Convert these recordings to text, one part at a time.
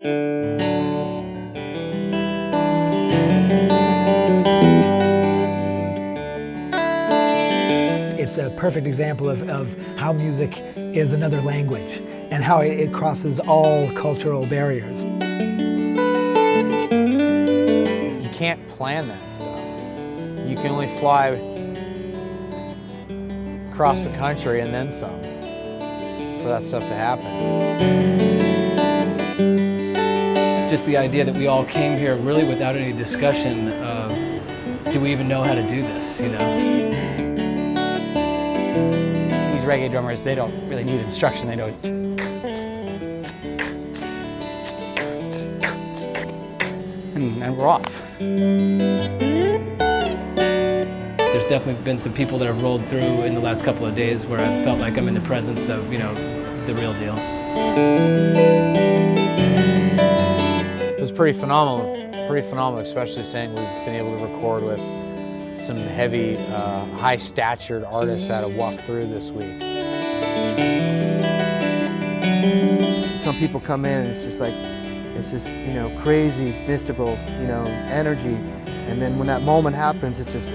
It's a perfect example of how music is another language and how it crosses all cultural barriers. You can't plan that stuff. You can only fly across the country and then some for that stuff to happen. Just the idea that we all came here really without any discussion of, do we even know how to do this, you know? These reggae drummers, they don't really need instruction. They know and we're off. There's definitely been some people that have rolled through in the last couple of days where I felt like I'm in the presence of, you know, the real deal. It was pretty phenomenal, especially saying we've been able to record with some heavy, high-statured artists that have walked through this week. Some people come in and it's just like, it's just, you know, crazy, mystical, you know, energy. And then when that moment happens, it's just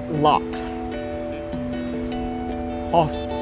locks. Awesome.